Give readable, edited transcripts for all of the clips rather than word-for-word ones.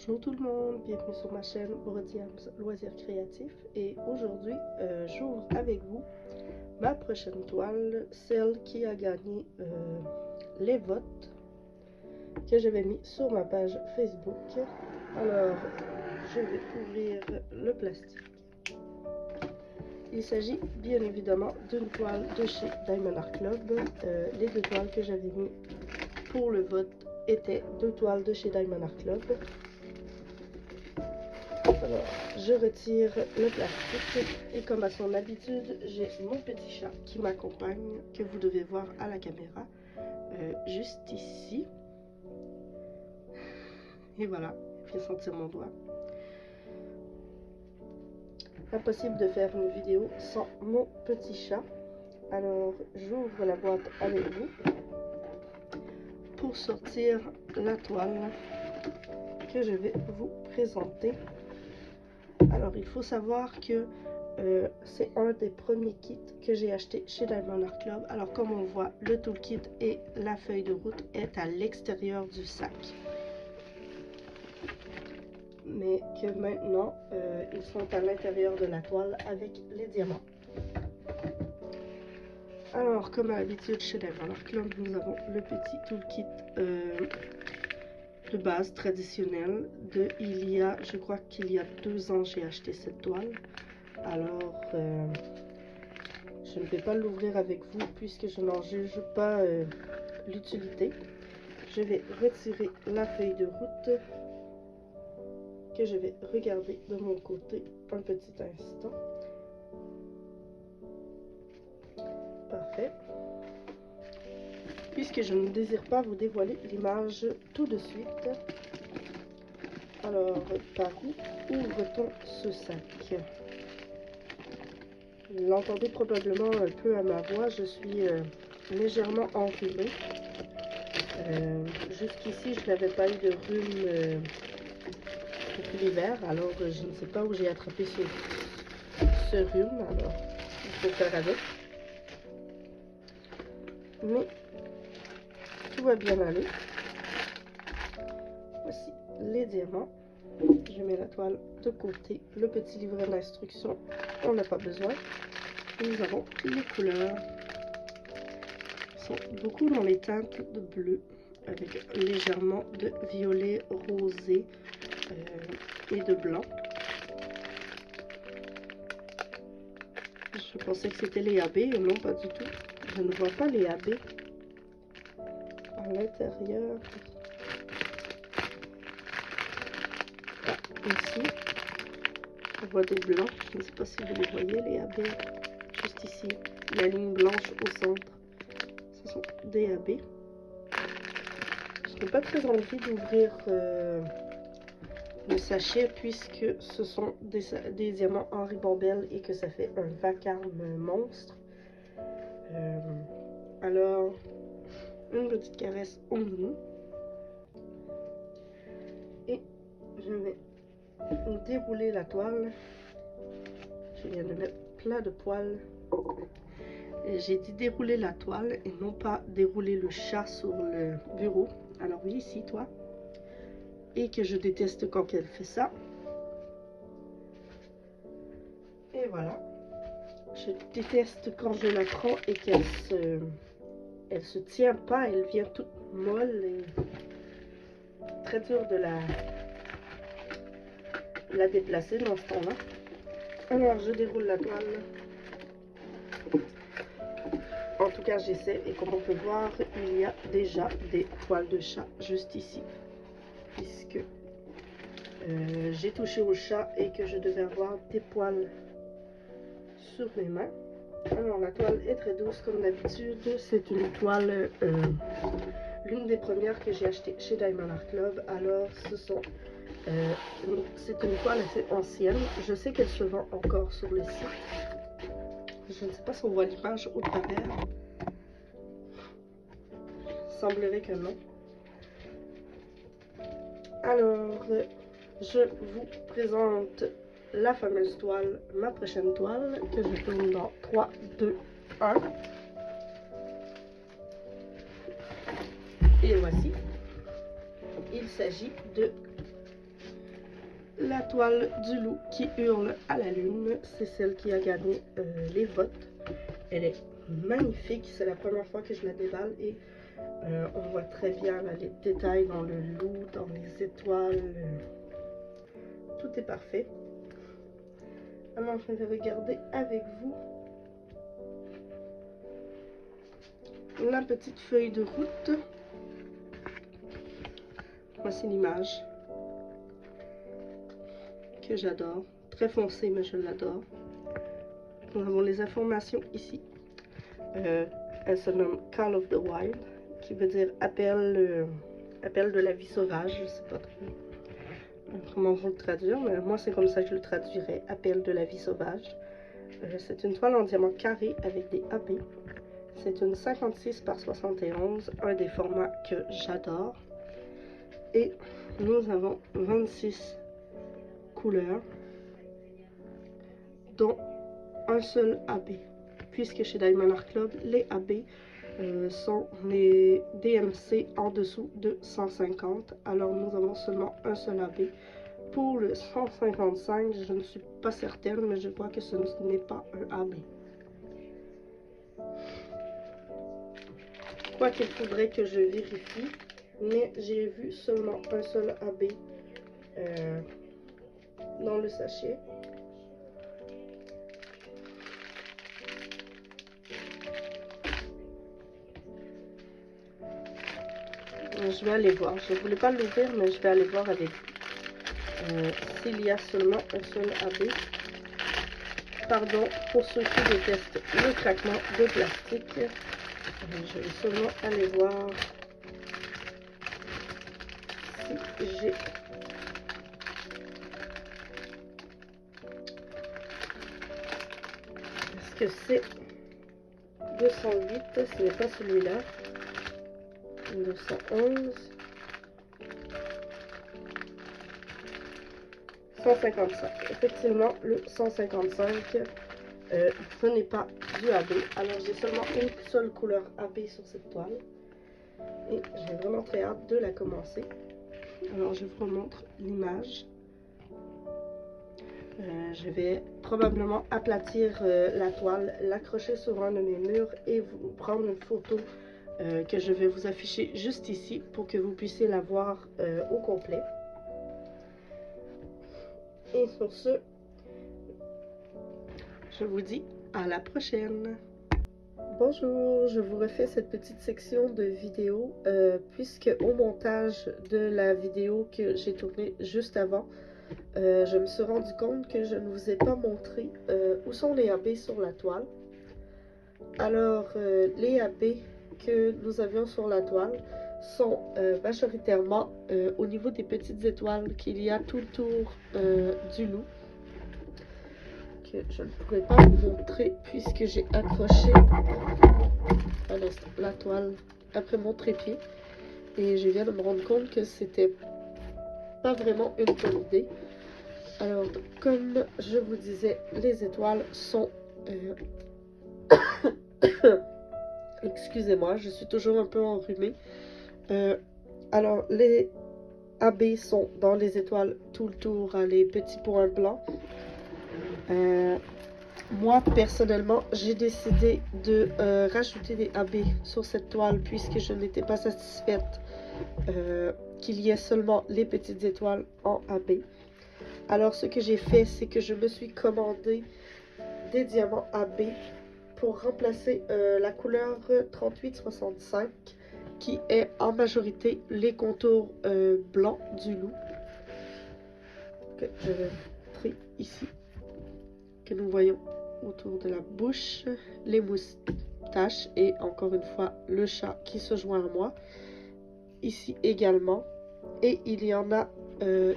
Bonjour tout le monde, bienvenue sur ma chaîne Brodiams Loisirs Créatifs et aujourd'hui j'ouvre avec vous ma prochaine toile, celle qui a gagné les votes que j'avais mis sur ma page Facebook. Alors je vais ouvrir le plastique. Il s'agit bien évidemment d'une toile de chez Diamond Art Club. Les deux toiles que j'avais mis pour le vote étaient deux toiles de chez Diamond Art Club. Alors, je retire le plastique et comme à son habitude, j'ai mon petit chat qui m'accompagne, que vous devez voir à la caméra, juste ici. Et voilà, il vient sentir mon doigt. Impossible de faire une vidéo sans mon petit chat. Alors, j'ouvre la boîte avec vous pour sortir la toile que je vais vous présenter. Alors, il faut savoir que c'est un des premiers kits que j'ai acheté chez Diamond Art Club. Alors, comme on voit, le toolkit et la feuille de route est à l'extérieur du sac. Mais que maintenant, ils sont à l'intérieur de la toile avec les diamants. Alors, comme à l'habitude chez Diamond Art Club, nous avons le petit toolkit de base traditionnelle de il y a, je crois qu'il y a 2 ans, j'ai acheté cette toile. Alors, je ne vais pas l'ouvrir avec vous puisque je n'en juge pas l'utilité. Je vais retirer la feuille de route que je vais regarder de mon côté un petit instant. Parfait. Puisque je ne désire pas vous dévoiler l'image tout de suite. Alors, par où ouvre-t-on ce sac? Vous l'entendez probablement un peu à ma voix, je suis légèrement enrhumée. Jusqu'ici, je n'avais pas eu de rhume depuis l'hiver, alors je ne sais pas où j'ai attrapé ce rhume, alors il faut faire avec. Mais tout va bien aller. Voici les diamants. Je mets la toile de côté. Le petit livret d'instructions, on n'a pas besoin. Nous avons les couleurs. Ils sont beaucoup dans les teintes de bleu, avec légèrement de violet, rosé et de blanc. Je pensais que c'était les AB, et non, pas du tout. Je ne vois pas les AB à l'intérieur. Ici, on voit des blancs. Je ne sais pas si vous les voyez, les AB. Juste ici, la ligne blanche au centre. Ce sont des AB. Je n'ai pas très envie d'ouvrir le sachet puisque ce sont des diamants en ribambelle et que ça fait un vacarme monstre. Alors, une petite caresse au mini. Et je vais dérouler la toile. Je viens de mettre plein de poils. J'ai dit dérouler la toile et non pas dérouler le chat sur le bureau. Alors oui, ici, toi. Et que je déteste quand elle fait ça. Et voilà. Je déteste quand je la prends et qu'elle se tient pas. Elle vient toute molle et très dur de la déplacer dans ce temps-là. Alors, je déroule la toile. En tout cas, j'essaie. Et comme on peut voir, il y a déjà des poils de chat juste ici. Puisque j'ai touché au chat et que je devais avoir des poils sur mes mains. Alors, la toile est très douce comme d'habitude. C'est une toile, l'une des premières que j'ai achetées chez Diamond Art Club. Alors, c'est une toile assez ancienne. Je sais qu'elle se vend encore sur le site. Je ne sais pas si on voit l'image au travers. Il semblerait que non. Alors, je vous présente la fameuse toile, ma prochaine toile, que je tourne dans 3, 2, 1. Et voici. Il s'agit de la toile du loup qui hurle à la lune. C'est celle qui a gagné les votes. Elle est magnifique. C'est la première fois que je la déballe et on voit très bien là, les détails dans le loup, dans les étoiles. Tout est parfait. Alors je vais regarder avec vous la petite feuille de route. Voici l'image que j'adore. Très foncée, mais je l'adore. Nous avons les informations ici. Elle se nomme Call of the Wild, qui veut dire appel de la vie sauvage. Je ne sais pas trop comment vous le traduire, mais moi c'est comme ça que je le traduirais. Appel de la vie sauvage. C'est une toile en diamant carré avec des AB. C'est une 56 par 71, un des formats que j'adore. Et nous avons 26 couleurs, dont un seul AB. Puisque chez Diamond Art Club, les AB sont les DMC en dessous de 150. Alors nous avons seulement un seul AB. Pour le 155, je ne suis pas certaine, mais je vois que ce n'est pas un AB. Quoi qu'il faudrait que je vérifie, mais j'ai vu seulement un seul AB dans le sachet. Je vais aller voir. Je ne voulais pas l'ouvrir, mais je vais aller voir avec s'il y a seulement un seul AB. Pardon pour ceux qui détestent le craquement de plastique. Je vais seulement aller voir si j'ai... Est-ce que c'est 208? Ce n'est pas celui-là. 211. 155. Effectivement, le 155, ce n'est pas du AB. Alors, j'ai seulement une seule couleur AB sur cette toile. Et j'ai vraiment très hâte de la commencer. Alors, je vous montre l'image. Je vais probablement aplatir la toile, l'accrocher sur un de mes murs et vous prendre une photo que je vais vous afficher juste ici pour que vous puissiez la voir au complet. Et sur ce, je vous dis à la prochaine. Bonjour, je vous refais cette petite section de vidéo puisque au montage de la vidéo que j'ai tournée juste avant, je me suis rendu compte que je ne vous ai pas montré où sont les AB sur la toile. Alors, les AB que nous avions sur la toile sont majoritairement au niveau des petites étoiles qu'il y a tout autour du loup, que je ne pourrais pas vous montrer puisque j'ai accroché la toile après mon trépied et je viens de me rendre compte que c'était pas vraiment une bonne idée. Alors, comme je vous disais, les étoiles sont excusez-moi, je suis toujours un peu enrhumée. Alors, les AB sont dans les étoiles tout le tour, hein, les petits points blancs. Moi, personnellement, j'ai décidé de rajouter des AB sur cette toile puisque je n'étais pas satisfaite qu'il y ait seulement les petites étoiles en AB. Alors, ce que j'ai fait, c'est que je me suis commandé des diamants AB pour remplacer la couleur 3865 qui est en majorité les contours blancs du loup que je vais montrer ici, que nous voyons autour de la bouche, les moustaches et encore une fois le chat qui se joint à moi ici également, et il y en a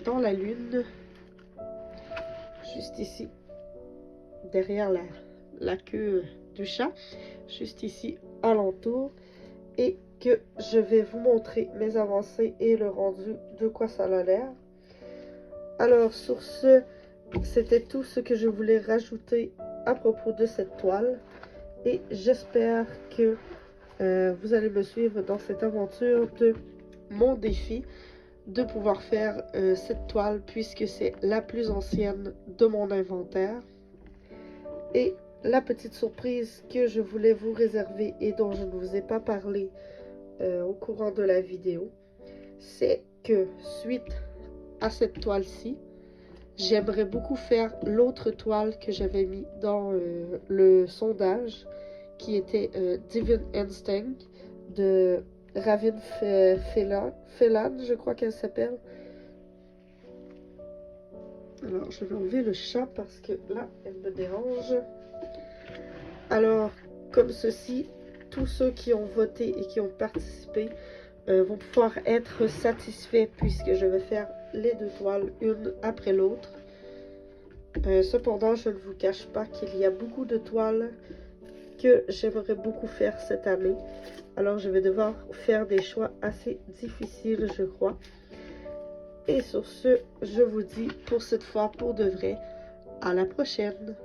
dans la lune juste ici derrière la queue du chat, juste ici alentour, et que je vais vous montrer mes avancées et le rendu de quoi ça a l'air. Alors sur ce, c'était tout ce que je voulais rajouter à propos de cette toile et j'espère que vous allez me suivre dans cette aventure de mon défi de pouvoir faire cette toile puisque c'est la plus ancienne de mon inventaire. Et la petite surprise que je voulais vous réserver et dont je ne vous ai pas parlé au courant de la vidéo, c'est que suite à cette toile-ci, j'aimerais beaucoup faire l'autre toile que j'avais mis dans le sondage, qui était Divine Instinct de Ravin Phelan, je crois qu'elle s'appelle. Alors, je vais enlever le chat parce que là, elle me dérange. Alors, comme ceci, tous ceux qui ont voté et qui ont participé vont pouvoir être satisfaits puisque je vais faire les deux toiles une après l'autre. Cependant, je ne vous cache pas qu'il y a beaucoup de toiles que j'aimerais beaucoup faire cette année. Alors, je vais devoir faire des choix assez difficiles, je crois. Et sur ce, je vous dis pour cette fois, pour de vrai, à la prochaine!